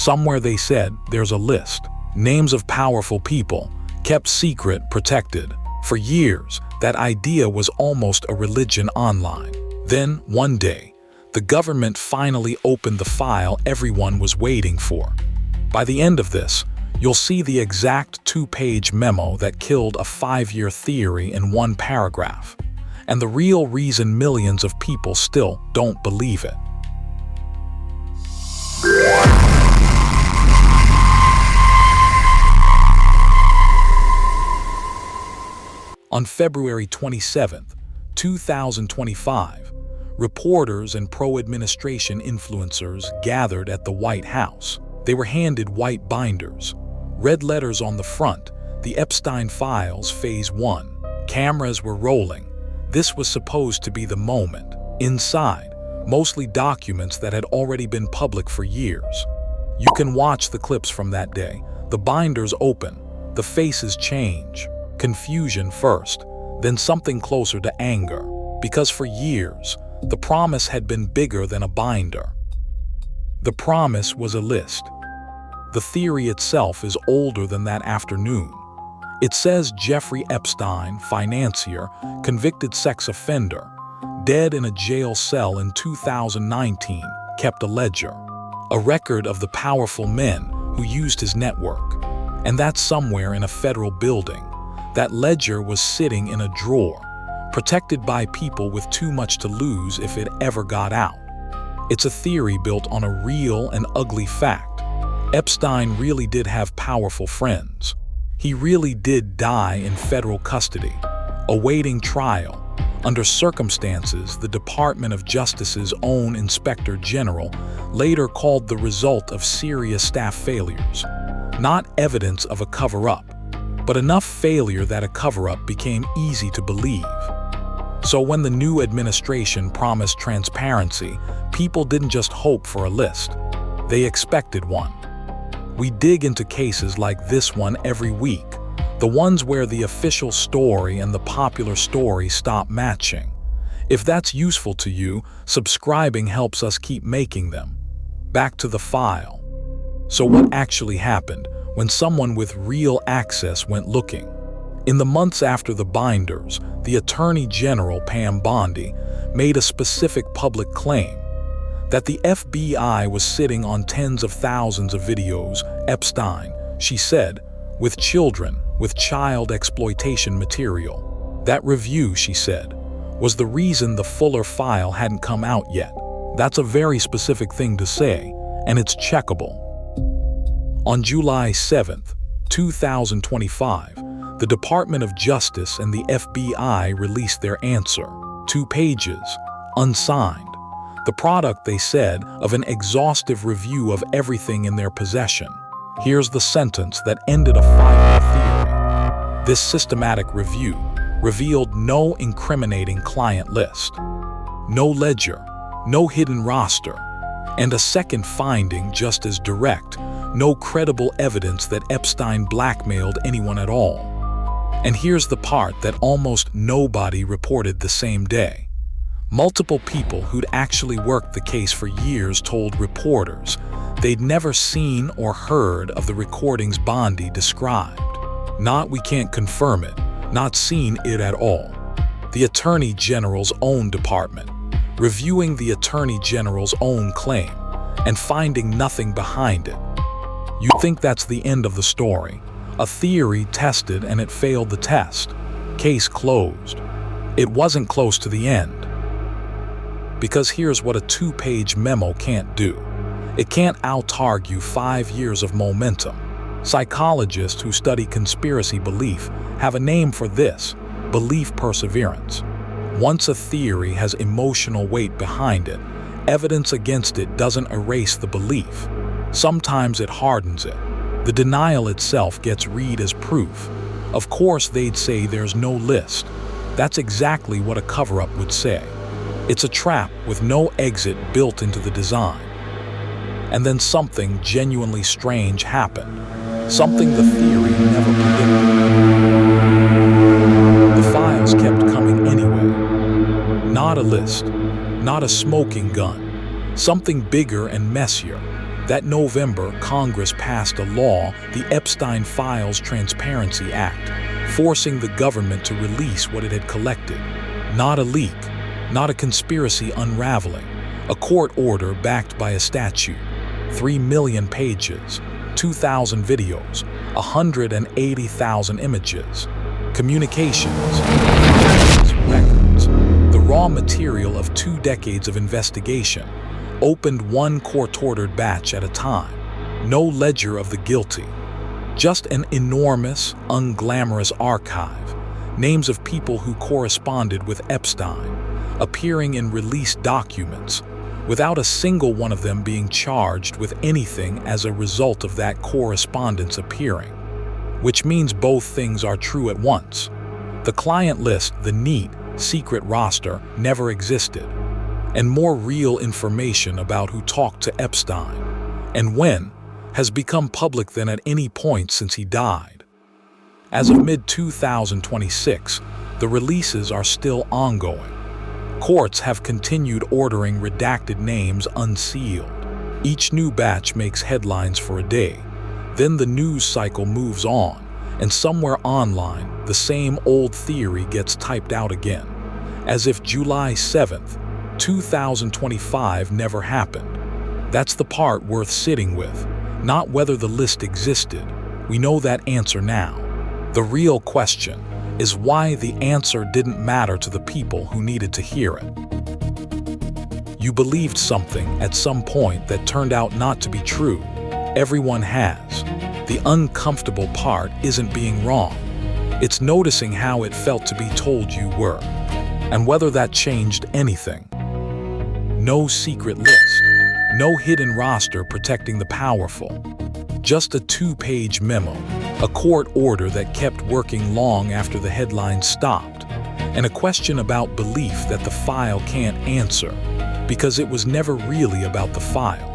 Somewhere they said there's a list. Names of powerful people, kept secret, protected. For years, that idea was almost a religion online. Then, one day, the government finally opened the file everyone was waiting for. By the end of this, you'll see the exact 2-page memo that killed a 5-year theory in one paragraph, and the real reason millions of people still don't believe it. On February 27, 2025, reporters and pro-administration influencers gathered at the White House. They were handed white binders. Red letters on the front, the Epstein Files Phase 1. Cameras were rolling. This was supposed to be the moment. Inside, mostly documents that had already been public for years. You can watch the clips from that day. The binders open. The faces change. Confusion first, then something closer to anger. Because for years, the promise had been bigger than a binder. The promise was a list. The theory itself is older than that afternoon. It says Jeffrey Epstein, financier, convicted sex offender, dead in a jail cell in 2019, kept a ledger. A record of the powerful men who used his network. And that's somewhere in a federal building. That ledger was sitting in a drawer, protected by people with too much to lose if it ever got out. It's a theory built on a real and ugly fact. Epstein really did have powerful friends. He really did die in federal custody, awaiting trial, under circumstances the Department of Justice's own Inspector General later called the result of serious staff failures. Not evidence of a cover-up, but enough failure that a cover-up became easy to believe. So when the new administration promised transparency, people didn't just hope for a list. They expected one. We dig into cases like this one every week, the ones where the official story and the popular story stop matching. If that's useful to you, subscribing helps us keep making them. Back to the file. So what actually happened when someone with real access went looking? In the months after the binders, the Attorney General Pam Bondi made a specific public claim that the FBI was sitting on tens of thousands of videos, Epstein, she said, with children, with child exploitation material. That review, she said, was the reason the fuller file hadn't come out yet. That's a very specific thing to say, and it's checkable. On July 7, 2025, the Department of Justice and the FBI released their answer. 2 pages, unsigned. The product, they said, of an exhaustive review of everything in their possession. Here's the sentence that ended a 5-year theory. This systematic review revealed no incriminating client list, no ledger, no hidden roster, and a second finding just as direct, no credible evidence that Epstein blackmailed anyone at all. And here's the part that almost nobody reported the same day. Multiple people who'd actually worked the case for years told reporters they'd never seen or heard of the recordings Bondi described. Not we can't confirm it, not seen it at all. The Attorney General's own department, reviewing the Attorney General's own claim and finding nothing behind it. You'd think that's the end of the story. A theory tested and it failed the test. Case closed. It wasn't close to the end. Because here's what a 2-page memo can't do. It can't out-argue 5 years of momentum. Psychologists who study conspiracy belief have a name for this: belief perseverance. Once a theory has emotional weight behind it, evidence against it doesn't erase the belief. Sometimes it hardens it. The denial itself gets read as proof. Of course they'd say there's no list. That's exactly what a cover-up would say. It's a trap with no exit built into the design. And then something genuinely strange happened. Something the theory never predicted. The files kept coming anyway. Not a list, not a smoking gun. Something bigger and messier. That November, Congress passed a law, the Epstein Files Transparency Act, forcing the government to release what it had collected. Not a leak, not a conspiracy unraveling, a court order backed by a statute. 3 million pages, 2,000 videos, 180,000 images. Communications, records, the raw material of 2 decades of investigation, opened one court-ordered batch at a time. No ledger of the guilty, just an enormous, unglamorous archive, names of people who corresponded with Epstein, appearing in released documents, without a single one of them being charged with anything as a result of that correspondence appearing. Which means both things are true at once. The client list, the neat, secret roster, never existed. And more real information about who talked to Epstein, and when, has become public than at any point since he died. As of mid-2026, the releases are still ongoing. Courts have continued ordering redacted names unsealed. Each new batch makes headlines for a day. Then the news cycle moves on, and somewhere online, the same old theory gets typed out again, as if July 7th, 2025 never happened. That's the part worth sitting with, not whether the list existed. We know that answer now. The real question is why the answer didn't matter to the people who needed to hear it. You believed something at some point that turned out not to be true. Everyone has. The uncomfortable part isn't being wrong. It's noticing how it felt to be told you were, and whether that changed anything. No secret list, no hidden roster protecting the powerful. Just a 2-page memo, a court order that kept working long after the headlines stopped, and a question about belief that the file can't answer, because it was never really about the file.